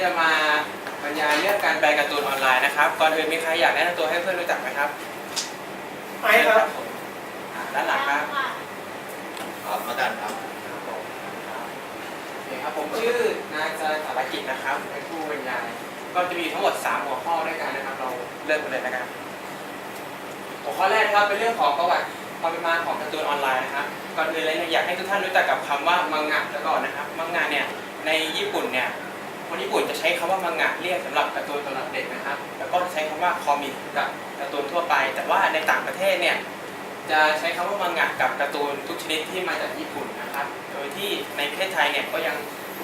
จะมาบรรยายเรื่องการแปลการ์ตูนออนไลน์นะครับก่อนอื่นมีใครอยากแนะนำตัวให้เพื่อนรู้จักไหมครับไอครับด้านหลังครับครับมากันครับโอเคครับผมชื่อนายจรัญสารกิจนะครับเป็นผู้บรรยายก็จะมีทั้งหมด3หัวข้อด้วยกันนะครับเราเริ่มกันเลยนะครับหัวข้อแรกนะครับเป็นเรื่องของประวัติความเป็นมาของการ์ตูนออนไลน์นะครับก่อนอื่นเลยอยากให้ทุกท่านรู้จักกับคำว่ามังงะก่อนนะครับมังงะเนี่ยในญี่ปุ่นเนี่ยคนญี่ปุ่นจะใช้คำว่ามังงะเรียกสำหรับการ์ตูนสำหรับเด็กนะครับแล้วก็ใช้คำว่าคอมิกกับการ์ตูนทั่วไปแต่ว่าในต่างประเทศเนี่ยจะใช้คำว่ามังงะกับการ์ตูนทุกชนิดที่มาจากญี่ปุ่นนะครับโดยที่ในประเทศไทยเนี่ยก็ยัง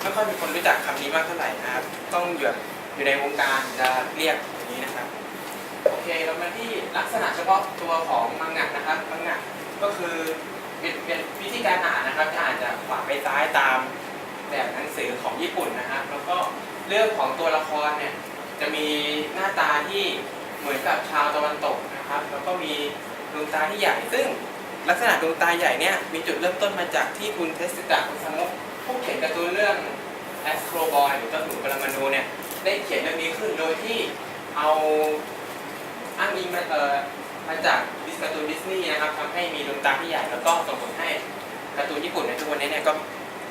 ไม่ค่อยมีคนรู้จักคำนี้มากเท่าไหร่นะครับต้องอยู่ในวงการจะเรียกอย่างนี้นะครับโอเคเรามาที่ลักษณะเฉพาะตัวของมังงะนะครับมังงะก็คือเป็นวิธีการอ่านนะครับจะอ่านจากขวาไปซ้ายตามแบบหนังสือของญี่ปุ่นนะครับแล้วก็เรื่องของตัวละครเนี่ยจะมีหน้าตาที่เหมือนกับชาวตะวันตกนะครับแล้วก็มีดวงตาที่ใหญ่ซึ่งลักษณะดวงตาใหญ่เนี่ยมีจุดเริ่มต้นมาจากที่คุณเทสึกะ อุซามุผู้เขียนการ์ตูนเรื่อง Astro Boy หรือเจ้าหนูปรมาณูเนี่ยได้เขียนเรื่องนี้ขึ้นโดยที่เอาอ้างอิงมาจากการ์ตูนดิสนีย์นะครับทำให้มีดวงตาที่ใหญ่แล้วก็ส่งผลให้การ์ตูนญี่ปุ่นในทุกวันนี้เนี่ยก็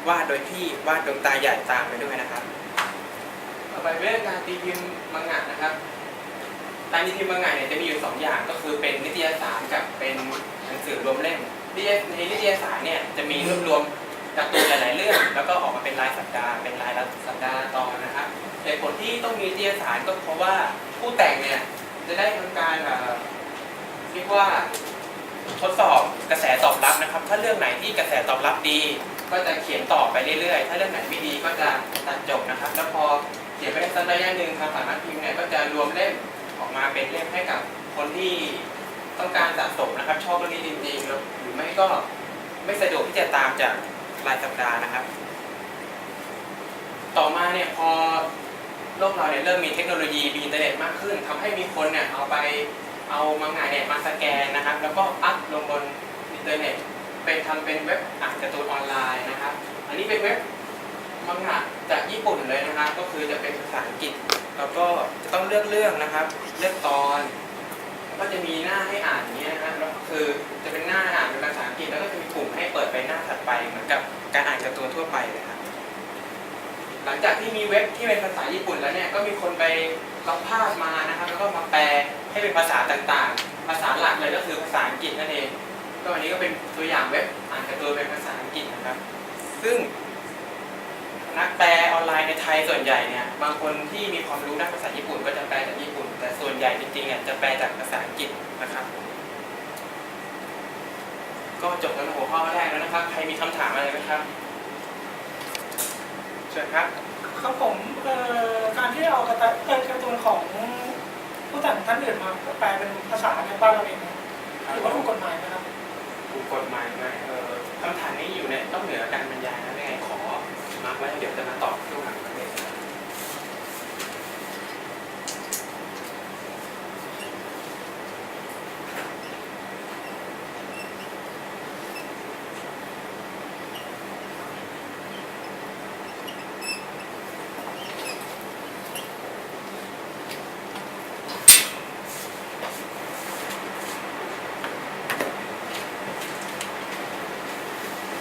วาดโดยที่วาดดวงตาใหญ่ตามไปด้วยนะครับต่อไปเรื่องการตีพิมพ์มังงะนะครับการตีพิมพ์มังงะเนี่ยจะมีอยู่2อย่างก็คือเป็นนิตยสารกับเป็นหนังสือรวมเล่มในนิตยสารเนี่ยจะมีรวบรวมการ์ตูนหลายๆเรื่องแล้วก็ออกมาเป็นรายสัปดาห์เป็นรายละสัปดาห์ตอนนะครับเหตุผลที่ต้องมีนิตยสารก็เพราะว่าผู้แต่งเนี่ยจะได้ทำการเรียกว่าทดสอบกระแสตอบรับนะครับถ้าเรื่องไหนที่กระแสตอบรับดีก็จะเขียนต่อไปเรื่อยๆถ้าเรื่องไหนไม่ดีก็จะตัดจบนะครับแล้วพอเขียนไปได้สักระยะหนึ่งทางสำนักพิมพ์เนี่ยก็จะรวมเล่มออกมาเป็นเล่มให้กับคนที่ต้องการสะสมนะครับชอบเรื่องนี้จริงๆหรือไม่ก็ไม่สะดวกที่จะตามจากรายสัปดาห์นะครับต่อมาเนี่ยพอโลกเราเนี่ยเริ่มมีเทคโนโลยีมีอินเทอร์เน็ตมากขึ้นทำให้มีคนเนี่ยเอามังงะเนี่ยมาสแกนนะครับแล้วก็อัพลงบนอินเทอร์เน็ตทำเป็นเว็บอ่านการ์ตูนออนไลน์นะครับอันนี้เป็นเว็บมังงะจากญี่ปุ่นเลยนะครับก็คือจะเป็นภาษาอังกฤษแล้วก็จะต้องเลือกเรื่องนะครับเลือกตอนก็จะมีหน้าให้อ่านอย่างนี้นะครับแล้วก็คือจะเป็นหน้าอ่านเป็นภาษาอังกฤษแล้วก็จะมีปุ่มให้เปิดไปหน้าถัดไปเหมือนกับการอ่านการ์ตูนทั่วไปเลยครับหลังจากที่มีเว็บที่เป็นภาษาญี่ปุ่นแล้วเนี่ยก็มีคนไปล็อกภาพมานะครับแล้วก็มาแปลให้เป็นภาษาต่างๆภาษาหลักเลยก็คือภาษาอังกฤษนั่นเองก็อันนี้ก็เป็นตัวอย่างเว็บอ่านการ์ตูนเป็นภาษาอังกฤษนะครับซึ่งนักแปลออนไลน์ในไทยส่วนใหญ่เนี่ยบางคนที่มีความรู้ด้านภาษาญี่ปุ่นก็จะแปลจากญี่ปุ่นแต่ส่วนใหญ่จริงๆเนี่ยจะแปลจากภาษาอังกฤษนะครับก็จบแล้วหัวข้อแรกแล้วนะครับใครมีคำถามอะไรไหมครับเชิญครับครับผมการที่เอาการ์ตูนของผู้แต่งท่านอื่นมาแปลเป็นภาษาในบ้านเราเองถือว่าถูกกฎหมายนะครับถูกกฎหมายไหมคำถามนี้อยู่ในต้องเหนือการบรรยายนะยังไงขอมาร์คไว้เดี๋ยวจะมาตอบช่วงหลังประเด็น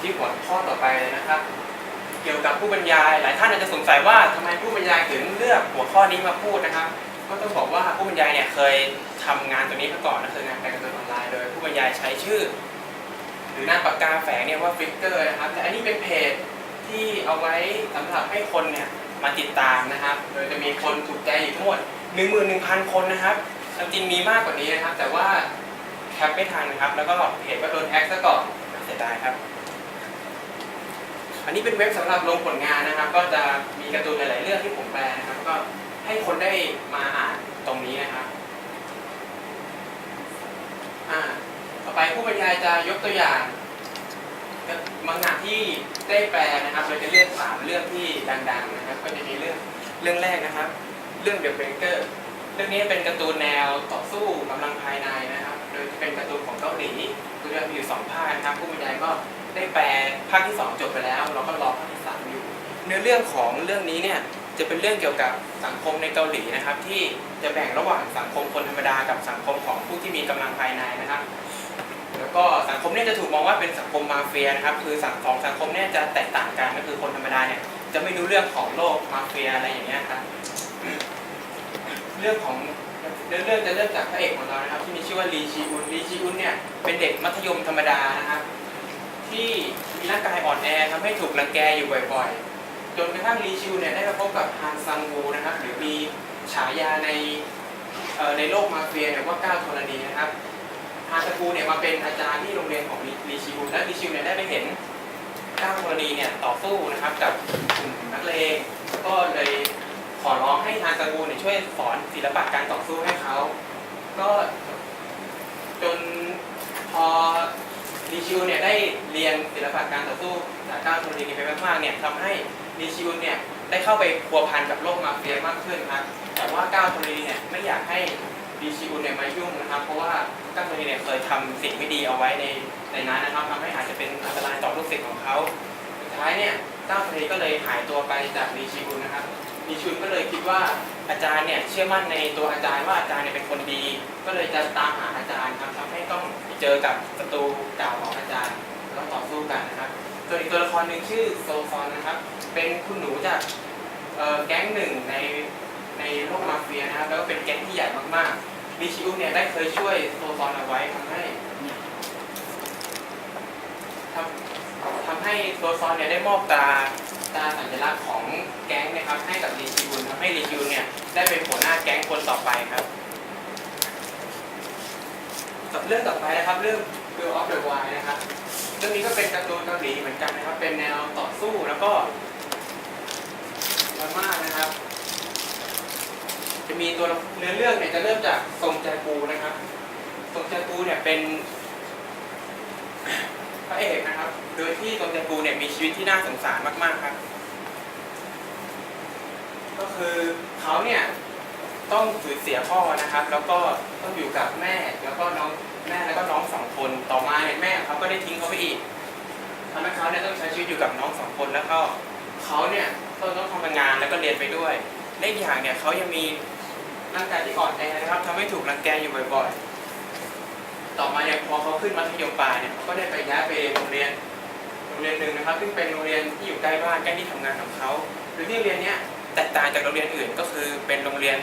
ที่หัวข้อต่อไปเลยนะครับเกี่ยวกับผู้บรรยายหลายท่านอาจจะสงสัยว่าทำไมผู้บรรยายถึงเลือกหัวข้อนี้มาพูดนะครับก็ต้องบอกว่าผู้บรรยายเนี่ยเคยทำงานตัวนี้มาก่อนนะคืองานแปลการ์ตูนออนไลน์โดยผู้บรรยายใช้ชื่อหรือหน้าปากกาแฝงเนี่ยว่าฟิกเกอร์นะครับแต่อันนี้เป็นเพจที่เอาไว้สำหรับให้คนเนี่ยมาติดตามนะครับโดยจะมีคนถูกใจอยู่ทั้งหมด 11,000 คนนะครับจริงมีมากกว่านี้นะครับแต่ว่าแคปไม่ทันนะครับแล้วก็เพจก็โดนแฮ็กซะก่อนเสียดายครับอันนี้เป็นเว็บสำหรับลงผลงานนะครับก็จะมีการ์ตูนหลายๆเรื่องที่ผมแปลนะครับก็ให้คนได้มาอ่านตรงนี้นะครับต่อไปผู้บรรยายจะยกตัวอย่างมังงะที่ได้แปลนะครับโดยจะเลือก3เรื่องที่ดังๆนะครับก็จะมีเรื่องแรกนะครับเรื่อง The Breaker เรื่องนี้เป็นการ์ตูนแนวต่อสู้กำลังภายในนะครับโดยเป็นการ์ตูนของเกาหลีคือเรื่องมีอยู่2ภาคนะครับผู้บรรยายก็ได้แปลภาคที่2จบไปแล้วเราก็รอภาคที่3อยู่เนื้อเรื่องของเรื่องนี้เนี่ย จะเป็นเรื่องเกี่ยวกับสังคมในเกาหลีนะครับ ที่จะแบ่งระหว่างสังคมคนธรรมดากับสังคมของผู้ที่มีกำลังภายในนะครับ แล้วก็สังคมเนี่ยจะถูกมองว่าเป็นสังคมมาเฟียนะครับคือสังคมเนี่ยจะแตกต่างกันก็คือคนธรรมดาเนี่ยจะไม่รู้เรื่องของโลกมาเฟียอะไรอย่างเงี้ยครับเรื่องจะเริ่มจากพระเอกของเรานะครับที่มีชื่อว่าลีชีอุนเนี่ยเป็นเด็กมัธยมธรรมดานะครับที่มีร่างกายอ่อนแอทำให้ถูกรังแกอยู่บ่อยๆจนกระทั่งลีชีอุนเนี่ยได้มาพบกับฮานซังวูนะครับหรือมีฉายาในโลกมาเฟียเนี่ยว่าก้าวธรณีนะครับฮานซังวูเนี่ยมาเป็นอาจารย์ที่โรงเรียนของลีชีอุนและลีชีอุนเนี่ยได้ไปเห็นก้าวธรณีเนี่ยต่อสู้นะครับกับกลุ่มนักเลงก็เลยขอร้องให้ฮานซังวูเนี่ยช่วยสอนศิลปะการต่อสู้ให้เขาก็จนพอลีชิวเนี่ยได้เรียนศิลปะการต่อสู้จากก้าวธรณีไปมากๆเนี่ยทำให้ลีชิวเนี่ยได้เข้าไปพัวพันกับโลกมาเฟียมากขึ้นครับแต่ว่าก้าวธรณีเนี่ยไม่อยากให้ลีชิวเนี่ยมายุ่งนะครับเพราะว่าก้าวธรณีเนี่ยเคยทำสิ่งไม่ดีเอาไว้ในนั้นนะครับทำให้อาจจะเป็นอันตรายต่อลูกศิษย์ของเขาสุดท้ายเนี่ยก้าวธรณีก็เลยหายตัวไปจากลีชิวนะครับลีชิวก็เลยคิดว่าอาจารย์เนี่ยเชื่อมั่นในตัวอาจารย์ว่าอาจารย์เนี่ยเป็นคนดีก็เลยจะตามหาอาจารย์ครับทำให้ต้องเจอกับศัตรูเก่าของอาจารย์แล้วต่อสู้กันนะครับส่วนอีกตัวละครหนึ่งชื่อโซซอนนะครับเป็นคุณหนูจากแก๊งหนึ่งในโลกมาเฟียนะครับแล้วก็เป็นแก๊งที่ใหญ่มากๆลีชิอุเนี่ยได้เคยช่วยโซซอนเอาไว้ทำให้โซซอนเนี่ยได้มอบตราสัญลักษณ์ของแก๊งนะครับให้กับลีชิอุนทำให้ลีชิอุนเนี่ยได้เป็นหัวหน้าแก๊งคนต่อไปครับเรื่องต่อไปนะครับเรื่อง Will of the Wild นะครับเรื่องนี้ก็เป็นการ์ตูนเกาหลีเหมือนกันนะครับเป็นแนวต่อสู้แล้วก็ดราม่านะครับจะมีตัวเนื้อเรื่องเนี่ยจะเริ่มจากซงแจกูนะครับซงแจกูเนี่ยเป็นพระเอกนะครับโดยที่ซงแจกูเนี่ยมีชีวิตที่น่าสงสารมากๆครับก็คือเขาเนี่ยต้องสูญเสียพ่อนะครับแล้วก็ต้องอยู่กับแม่แล้วก็น้องสองคนต่อมาเนี่ยแม่เขาก็ได้ทิ้งเขาไปอีกทำให้เขาเนี่ยต้องใช้ชีวิตอยู่กับน้องสองคนแล้วก็เขาเนี่ยต้องทำงานแล้วก็เรียนไปด้วยและอีกอย่างเนี่ยเขายังมีร่างกายที่อ่อนแอนะครับทำให้ถูกรังแกอยู่บ่อยๆต่อมาเนี่ยพอเขาขึ้นมัธยมปลายเนี่ยเขาก็ได้ไปย้ายไปโรงเรียนหนึ่งนะครับซึ่งเป็นโรงเรียนที่อยู่ใกล้บ้านใกล้ที่ทำงานของเขาโดยที่โรงเรียนเนี้ยแตกต่างจากโรงเรียนอื่นก็คือเป็นโรงเรียน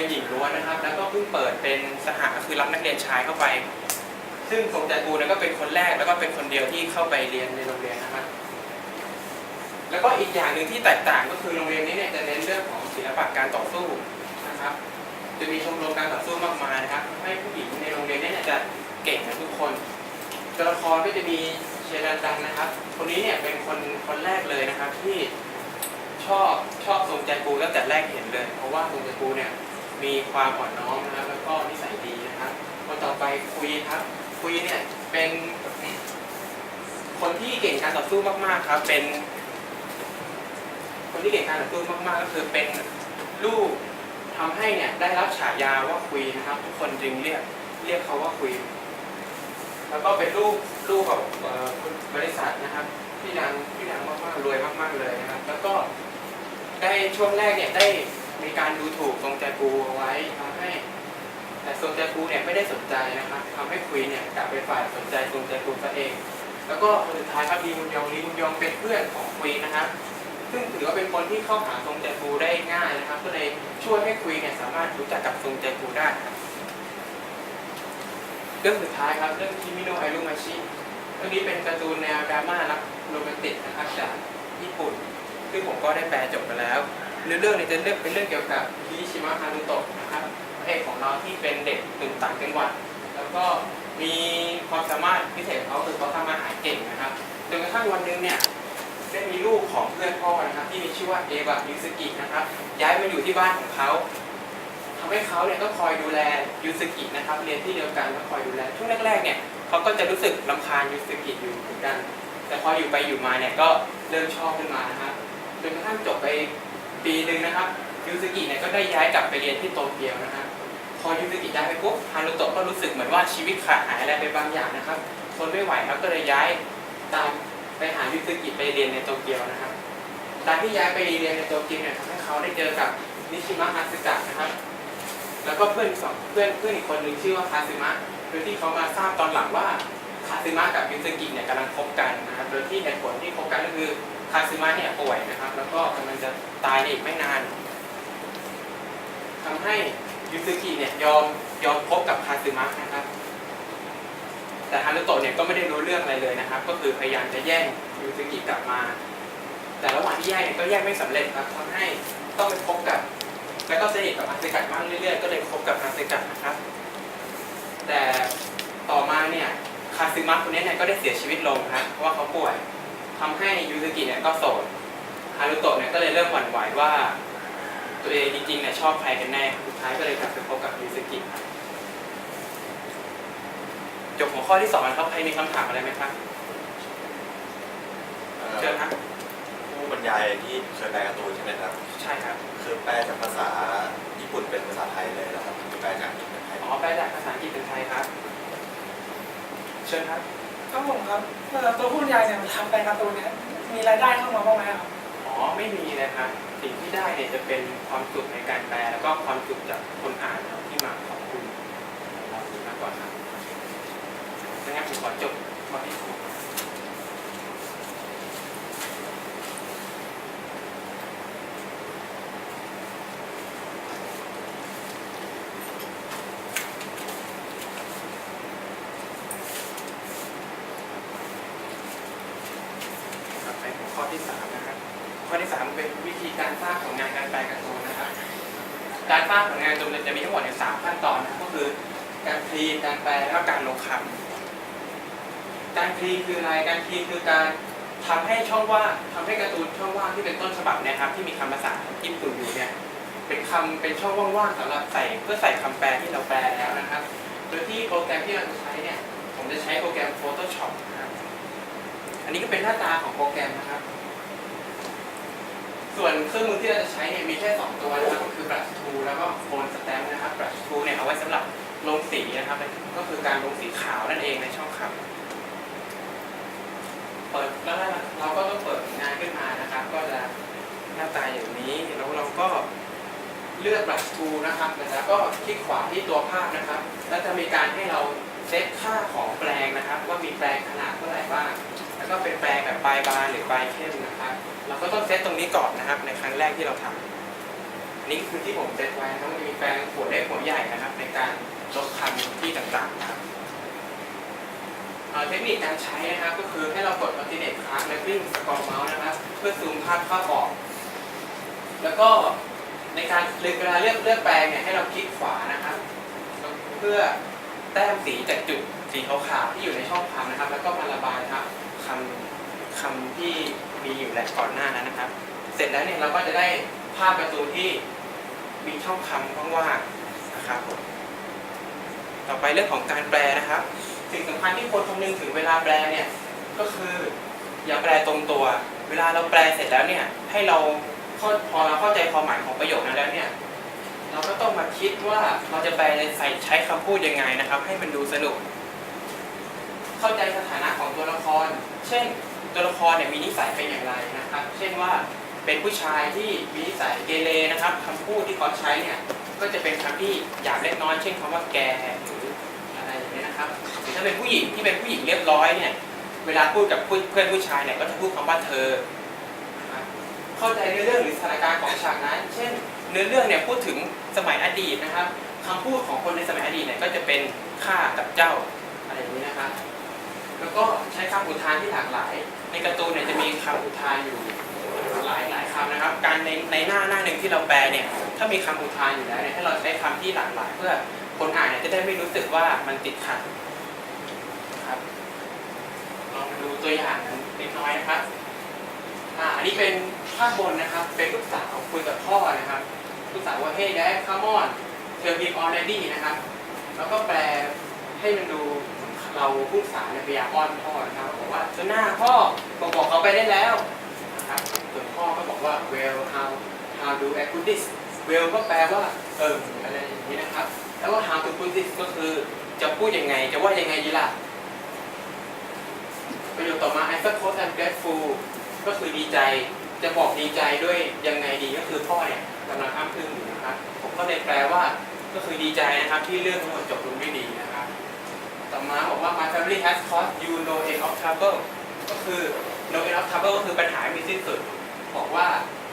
หญิงล้วนนะครับแล้วก็เพิ่งเปิดเป็นสหคือรับนักเรียนชายเข้าไปซึ่งซงแจกูเนี่ยก็เป็นคนแรกแล้วก็เป็นคนเดียวที่เข้าไปเรียนในโรงเรียนนะครับแล้วก็อีกอย่างหนึ่งที่แตกต่างก็คือโรงเรียนนี้เนี่ยจะเน้นเรื่องของศิลปะการต่อสู้นะครับจะมีชมรมการต่อสู้มากมายนะครับให้ผู้หญิงในโรงเรียนนี้เนี่ยจะเก่งกันทุกคนตัวละครก็จะมีเชยดันนะครับคนนี้เนี่ยเป็นคนแรกเลยนะครับที่ชอบซงแจกูตั้งแต่แรกเห็นเลยเพราะว่าซงแจกูเนี่ยมีความอ่อนน้อมนะครับแล้วก็นิสัยดีนะครับคนต่อไปคุยครับคุยเนี่ยเป็นคนที่เก่งการต่อสู้มากๆครับเป็นคนที่เก่งการต่อสู้มากๆก็คือเป็นลูกทำให้เนี่ยได้รับฉายาว่าคุยนะครับทุกคนจึงเรียกเขาว่าคุยแล้วก็เป็นลูกของบริษัทนะครับที่ดังมากๆรวยมากๆเลยนะครับแล้วก็ได้ช่วงแรกเนี่ยได้มีการดูถูกซงแจกูเอาไว้ทำให้แต่ซงแจกูเนี่ยไม่ได้สนใจนะครับทำให้คุยเนี่ยกลับไปฝ่ายสนใจซงแจกูซะเองแล้วก็สุดท้ายครับลีมุนยองเป็นเพื่อนของคุยนะครับซึ่งถือว่าเป็นคนที่เข้าหาซงแจกูได้ง่ายนะครับก็เลยช่วยให้คุยเนี่ยสามารถรู้จักกับซงแจกูได้ครับเรื่องสุดท้ายครับเรื่องคิมิโนะไอรุมาชิเรื่องนี้เป็นการ์ตูนแนวดราม่ารักโรแมนติกนะครับจากญี่ปุ่นซึ่งผมก็ได้แปลจบไปแล้วเรื่องนี้จะเป็นเรื่องเกี่ยวกับฮิชิมะฮารุโตะนะครับพระเอกของเราที่เป็นเด็กตื่นต่างจังหวัดแล้วก็มีความสามารถพิเศษของเขาคือเขาทำอาหารเก่งนะครับจนกระทั่งวันนึงเนี่ยได้มีลูกของเพื่อนพ่อนะครับที่มีชื่อว่าเอบะยูสึกินะครับย้ายมาอยู่ที่บ้านของเขาทำให้เขาเนี่ยก็คอยดูแลยูสึกินะครับเรียนที่เดียวกันแล้วคอยดูแลช่วงแรกๆเนี่ยเขาก็จะรู้สึกรำคาญยูสึกิอยู่เหมือนกันแต่พออยู่ไปอยู่มาเนี่ยก็เริ่มชอบขึ้นมานะครับจนกระทั่งจบไปปีหนึ่งนะครับยูสึกิเนี่ยก็ได้ย้ายกลับไปเรียนที่โตเกียวนะครับพอยูสึกิย้ายไปปุ๊บฮารุโตะก็รู้สึกเหมือนว่าชีวิตขาดหายอะไรไปบางอย่างนะครับทนไม่ไหวครับก็เลยย้ายตามไปหายูสึกิไปเรียนในโตเกียวนะครับ การที่ย้ายไปเรียนในโตเกียวเนี่ยทำให้เขาได้เจอกับนิชิมะฮาสึกะนะครับแล้วก็เพื่อนอีกคนหนึ่งชื่อว่าคาซึมะโดยที่เขามาทราบตอนหลังว่าคาซึมะกับยูซึกิเนี่ยกำลังคบกันนะครับโดยที่เหตุผลที่คบกันก็คือคาซึมะเนี่ยป่วยนะครับแล้วก็กำลังจะตายในอีกไม่นานทำให้ยูซึกิเนี่ยยอมคบกับคาซึมะนะครับแต่ฮารุโตะเนี่ยก็ไม่ได้รู้เรื่องอะไรเลยนะครับก็คือพยายามจะแย่งยูซึกิกลับมาแต่ระหว่างที่แย่งเนี่ยก็แย่งไม่สำเร็จครับทำให้ต้องไปคบกับแล้วก็สนิทกับฮาสึกะมากเรื่อยๆก็เลยคบกับฮาสึกะนะครับแต่ต่อมาเนี่ยคาซึมะคนนี้เนี่ยก็ได้เสียชีวิตลงครับเพราะว่าเขาป่วยทำให้ยูซึกิเนี่ยก็โสดฮารุโตะเนี่ยก็เลยเริ่มหวั่นไหวว่าตัวเองจริงๆเนี่ยชอบใครกันแน่สุดท้ายก็เลยกลับไปคบกับยูซึกิครับจบหัวข้อที่2นะครับใครมีคำถามอะไรไหมครับเชิญครับ ผู้บรรยายที่เคยแปลการ์ตูนใช่ไหมครับ ใช่ครับ คือแปลจากภาษาญี่ปุ่นเป็นภาษาไทยเลยนะครับแปลจากญี่ปุ่นเป็นไทย อ๋อแปลจากภาษาอังกฤษเป็นไทยครับเชิญครับ ครับผมครับตัวผู้บรรยายเนี่ยทำแปลการ์ตูนเนี่ยมีรายได้เข้ามาบ้างไหมครับ อ๋อไม่มีเลยครับสิ่งที่ได้เนี่ยจะเป็นความสุขในการแปลแล้วก็ความสุขจากคนอ่านที่มาขอบคุณเรามากกว่าครับดังนั้นผมขอจบข้อที่2ไปหัวข้อที่3นะครับข้อที่3เป็นวิธีการสร้างผลงานการแปลการ์ตูนนะครับการสร้างผลงานการ์ตูนจะมีทั้งหมดใน3ขั้นตอนนะก็คือการพรีการแปลแล้วก็การลงคำการพรีคืออะไรการพรีคือการทำให้ช่องว่างทำให้การ์ตูนช่องว่างที่เป็นต้นฉบับเนี่ยครับที่มีคำภาษาญี่ปุ่นอยู่เนี่ยเป็นช่องว่างๆสำหรับใส่เพื่อใส่คำแปลที่เราแปลแล้วนะครับโดยที่โปรแกรมที่เราจะใช้เนี่ยผมจะใช้โปรแกรม Photoshop นะครับอันนี้ก็เป็นหน้าตาของโปรแกรมนะครับส่วนเครื่องมือที่เราจะใช้เนี่ยมีแค่2ตัวนะครับก็คือ Brush Tool แล้วก็ Phone Stamp นะครับ Brush Tool เนี่ยเอาไว้สำหรับลงสีนะครับก็คือการลงสีขาวนั่นเองในช่องคำเปิดแล้วเราก็ต้องเปิดงานขึ้นมานะครับก็จะหน้าตาอย่างนี้แล้วเราก็เลือก Brush Tool นะครับแล้วก็คลิกขวาที่ตัวภาพนะครับแล้วจะมีการให้เราเซตค่าของแปลงนะครับว่ามีแปลงขนาดเท่าไหร่บ้างแล้วก็เป็นแปลงแบบปลายบานหรือปลายเข้มนะครับเราก็ต้องเซตตรงนี้ก่อนนะครับในครั้งแรกที่เราทำนี่คือที่ผมเซตไว้นะครับมันจะมีแปลงหัวเล็กหัวใหญ่นะครับในการลดคำที่ต่างๆนะครับเทคนิคการใช้นะครับก็คือให้เรากด Alternate Path และวิ่งสกอร์เมาส์นะครับเพื่อซูมภาพเข้าออกแล้วก็ในการเวลาเลือกแปลงเนี่ยให้เราคลิกขวานะครับเพื่อแต้มสีจากจุดสีขาวๆที่อยู่ในช่องคำนะครับแล้วก็มาระบายครับคำที่มีอยู่และก่อนหน้านั้นนะครับเสร็จแล้วเนี่ยเราก็จะได้ภาพการ์ตูนที่มีช่องคำว่างๆนะครับต่อไปเรื่องของการแปลนะครับสิ่งสำคัญที่ควรคำนึงถึงเวลาแปลเนี่ยก็คืออย่าแปลตรงตัวเวลาเราแปลเสร็จแล้วเนี่ยให้เราพอเราเข้าใจความหมายของประโยคนั้นแล้วเนี่ยเราก็ต้องมาคิดว่าเราจะแปลใช้คำพูดยังไงนะครับให้มันดูสนุกเข้าใจสถานะของตัวละครเช่นตัวละครเนี่ยมีนิสัยเป็นอย่างไรนะครับเช่นว่าเป็นผู้ชายที่มีนิสัยเกเรนะครับคำพูดที่เขาใช้เนี่ยก็จะเป็นคำที่หยาบเล็กน้อยเช่นคำว่าแกหรืออะไรอย่างนี้นะครับหรือถ้าเป็นผู้หญิงที่เป็นผู้หญิงเรียบร้อยเนี่ยเวลาพูดกับเพื่อนผู้ชายเนี่ยก็จะพูดคำว่าเธอนะครับเข้าใจเรื่องหรือสถานการณ์ของฉากนั้นเช่นเนื้อเรื่องเนี่ยพูดถึงสมัยอดีตนะครับคำพูดของคนในสมัยอดีตเนี่ยก็จะเป็นข้ากับเจ้าอะไรอย่างนี้นะครับแล้วก็ใช้คำอุทานที่หลากหลายในการ์ตูนเนี่ยจะมีคำอุทานอยู่หลายคำนะครับการในหน้าหนึ่งที่เราแปลเนี่ยถ้ามีคำอุทานอยู่แล้วเนี่ยให้เราใช้คำที่หลากหลายเพื่อคนอ่านเนี่ยจะได้ไม่รู้สึกว่ามันติดขัดครับลองดูตัวอย่างเล็กน้อยนะครับอันนี้เป็นภาพบนนะครับเป็นลูกสาวคุยกับพ่อนะครับลูกสาวว่า Hey Dad come on tell him already นะครับแล้วก็แปลให้มันดูเราผู้สาวเนี่ยพยายามอ้อนพ่อนะครับบอกว่าเจ้าหน้าพ่อบอกเขาไปได้แล้วนะครับส่วนพ่อก็บอกว่า well how do I put this well ก็แปลว่าอะไรอย่างนี้นะครับแล้วก็ how to put this ก็คือจะพูดยังไงจะว่ายังไงดีล่ะประโยคต่อมา I suppose I'm grateful ก็คือดีใจ จะบอกดีใจด้วยยังไงดีก็คือพ่อเนี่ยกำลังอ้ำอึ้งอยู่นะครับผมก็เลยแปลว่าก็คือดีใจนะครับที่เรื่องทั้งหมดจบลงด้วยดีนะครับต่อมาบอกว่า my family has caused you no end of trouble ก็คือ no end of trouble ก็คือปัญหาไม่มีสิ้นสุดบอกว่า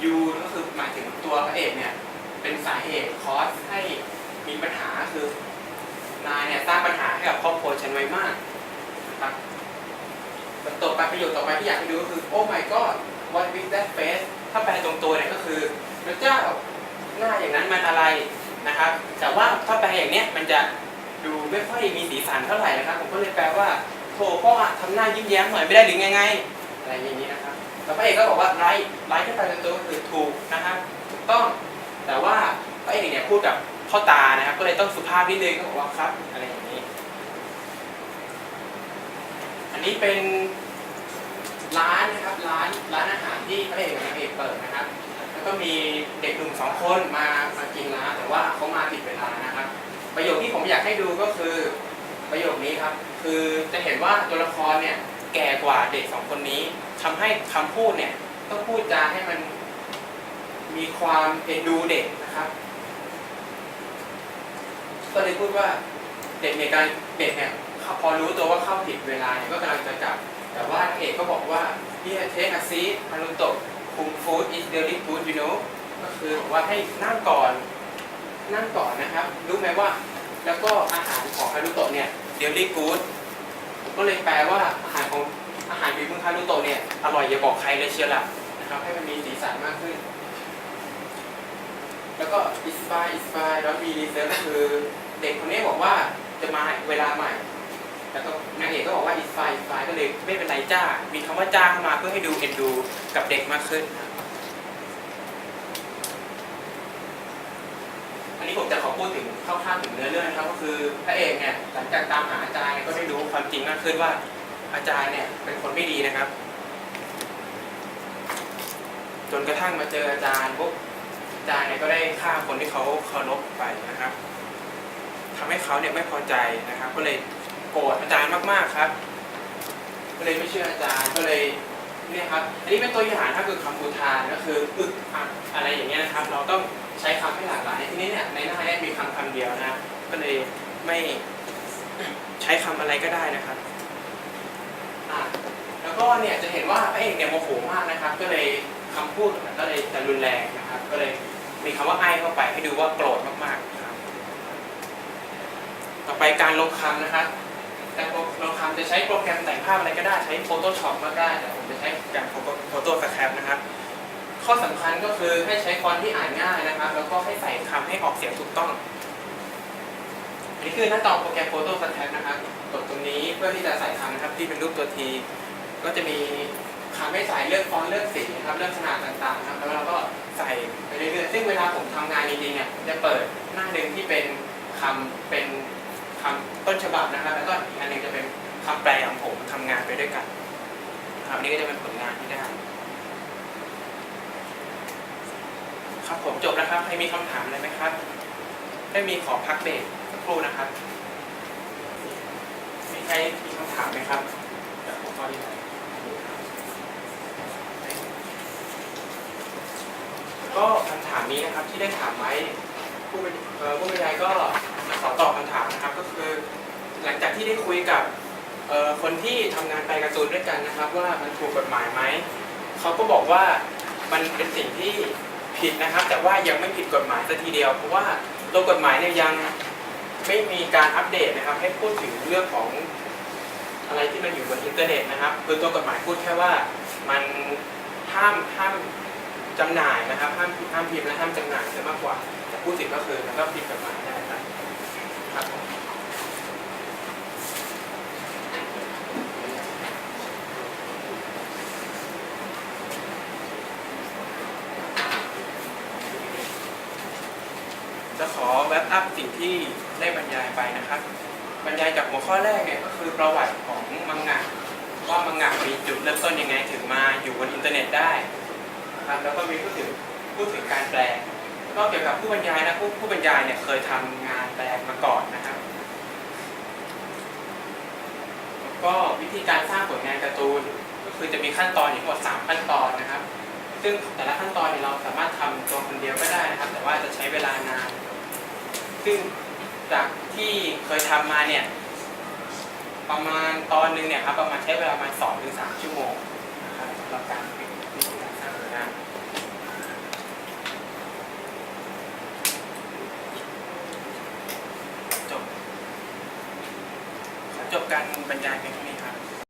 you ก็คือหมายถึงตัวพระเอกเนี่ยเป็นสาเหตุ cause ให้มีปัญหาคือนายเนี่ยสร้างปัญหาให้กับครอบครัวฉันไว้มากนะครับต่อไปประโยคต่อไปที่อยากให้ดูก็คือ oh my god what is that face ถ้าแปลตรงตัวเนี่ยก็คือพระเจ้าหน้าอย่างนั้นมันอะไรนะครับแต่ว่าถ้าแปลอย่างเนี้ยมันจะดูไม่ค่อยมีสีสันเท่าไหร่นะครับผมก็เลยแปลว่าโธ่พ่อทำหน้ายิ้มแย้มหน่อยไม่ได้หรือไงอะไรอย่างนี้นะครับแล้วพระเอกก็บอกว่าไรที่แปลตรงตัวก็คือถูกนะครับถูกต้องแต่ว่าพระเอกเนี่ยพูดกับพ่อตานะครับก็เลยต้องสุภาพนิดนึงก็บอกว่าครับอะไรอย่างนี้อันนี้เป็นร้านนะครับร้านอาหารที่พระเอกกับนางเอกเปิดนะครับแล้วก็มีเด็กหนุ่ม2 คนมากินร้านแต่ว่าเขามาผิดเวลานะครับประโยคที่ผมอยากให้ดูก็คือประโยคนี้ครับคือจะเห็นว่าตัวละครเนี่ยแก่กว่าเด็ก2 คนนี้ทำให้คำพูดเนี่ยต้องพูดจาให้มันมีความเอ็นดูเด็กนะครับก็เลยพูดว่าเด็กเนี่ยพอรู้ตัวว่าเข้าผิดเวลาเนี่ยก็กำลังจะกลับแต่ว่าเอกก็บอกว่าHere take a seat ฮารุโตะ Kung food is really good you know ก็คือบอกว่าให้นั่งก่อนนะครับรู้ไหมว่าแล้วก็อาหารของฮารุโตะเนี่ย really good ก็เลยแปลว่าอาหารฝีมือฮารุโตะเนี่ยอร่อยอย่าบอกใครเลยเชียวล่ะนะครับให้มันมีสีสันมากขึ้นแล้วก็ it's fine don't be reserved ก็คือเด็กคนนี้บอกว่าจะมาเวลาใหม่แล้วก็นางเอกก็บอกว่า it's fine ก็เลยไม่เป็นไรจ้ามีคำว่าจ้าเข้ามาเพื่อให้ดูเอ็นดูกับเด็กมากขึ้นอันนี้ผมจะขอพูดถึงคร่าวๆถึงเนื้อเรื่องนะครับก็คือพระเอกเนี่ยหลังจากตามหาอาจารย์ก็ได้รู้ความจริงมากขึ้นว่าอาจารย์เนี่ยเป็นคนไม่ดีนะครับจนกระทั่งมาเจออาจารย์ปุ๊บอาจารย์เนี่ยก็ได้ฆ่าคนที่เขาเคารพไปนะครับทำให้เขาเนี่ยไม่พอใจนะครับก็เลยโกรธอาจารย์มากๆครับก็เลยไม่เชื่ออาจารย์ก็เลยเนี่ยครับอันนี้เป็นตัวอย่างถ้าคือคำอุทานก็คืออึกอักอะไรอย่างเงี้ยนะครับเราต้องใช้คำให้หลากหลายทีนี้เนี่ยในหน้าเนี่ยมีคำเดียวนะก็เลยไม่ใช้คำอะไรก็ได้นะครับแล้วก็เนี่ยจะเห็นว่าพระเอกเนี่ยโมโหมากนะครับก็เลยคำพูดก็เลยจะรุนแรงนะครับก็เลยมีคำว่าไอ้เข้าไปให้ดูว่าโกรธมากๆครับต่อไปการลงคำนะครับแต่ลงคำจะใช้โปรแกรมแต่งภาพอะไรก็ได้ใช้ Photoshop ก็ได้แต่ผมจะใช้โปรแกรม Photoshop นะครับข้อสำคัญก็คือให้ใช้ฟอนต์ที่อ่านง่ายนะครับแล้วก็ให้ใส่คำให้ออกเสียงถูกต้องอันนี้คือหน้าต่อโปรแกรม Photoshop นะครับกดตรงนี้เพื่อที่จะใส่คำนะครับที่เป็นรูปตัว T ก็จะมีคำให้ใส่เลือกฟอนต์เลือกสีนะครับเลือกขนาดต่างๆนะครับแล้วเราก็ใส่ไปเรื่อยๆซึ่งเวลาผมทำงานจริงๆเนี่ยจะเปิดหน้าหนึ่งที่เป็นคำต้นฉบับนะครับแล้วก็อีกอันหนึ่งจะเป็นคำแปลของผมทำงานไปด้วยกันครับนี่ก็จะเป็นผลงานที่ได้ครับผมจบแล้วครับใครมีคำถามอะไรไหมครับไม่มีขอพักเบรกสักครู่นะครับมีใครมีคำถามไหมครับจากหัวข้อที่ไหนก็คำถามนี้นะครับที่ได้ถามไว้ผู้บรรยายก็ขอตอบคำถามนะครับก็คือหลังจากที่ได้คุยกับคนที่ทำงานแปลการ์ตูนด้วยกันนะครับว่ามันถูกกฎหมายไหมเขาก็บอกว่ามันเป็นสิ่งที่ผิดนะครับแต่ว่ายังไม่ผิดกฎหมายสักทีเดียวเพราะว่าตัวกฎหมายเนี่ยยังไม่มีการอัปเดตนะครับให้พูดถึงเรื่องของอะไรที่มันอยู่บนอินเทอร์เน็ตนะครับคือตัวกฎหมายพูดแค่ว่ามันห้ามจำหน่ายนะครับห้ามพิมพ์และห้ามจำหน่ายจะมากกว่าแต่พูดถึงก็คือมันก็ผิดกฎหมายได้ครับจะขอแวปอัพสิ่งที่ได้บรรยายไปนะครับบรรยายจากหัวข้อแรกเนี่ยก็คือประวัติของมังงะว่ามังงะมีจุดเริ่มต้นยังไงถึงมาอยู่บนอินเทอร์เน็ตได้นะครับแล้วก็มีพูดถึงการแปลก็เกี่ยวกับผู้บรรยายนะผู้บรรยายเนี่ยเคยทำงานแปลมาก่อนนะครับก็วิธีการสร้างผลงานการ์ตูนก็คือจะมีขั้นตอนอยู่ทั้งหมด3ขั้นตอนนะครับ ซึ่งแต่ละขั้นตอนเนี่ยเราสามารถทำตัวคนเดียวก็ได้นะครับ แต่ว่าจะใช้เวลานาน ซึ่งจากที่เคยทำมาเนี่ยประมาณตอนหนึงเนี่ยครับประมาณใช้เวลาประมาณ2-3 ชั่วโมงนะครับสำหรับการวิธีการสร้างตัวหน้าจบการบรรยายเพียงเท่านี้ครับ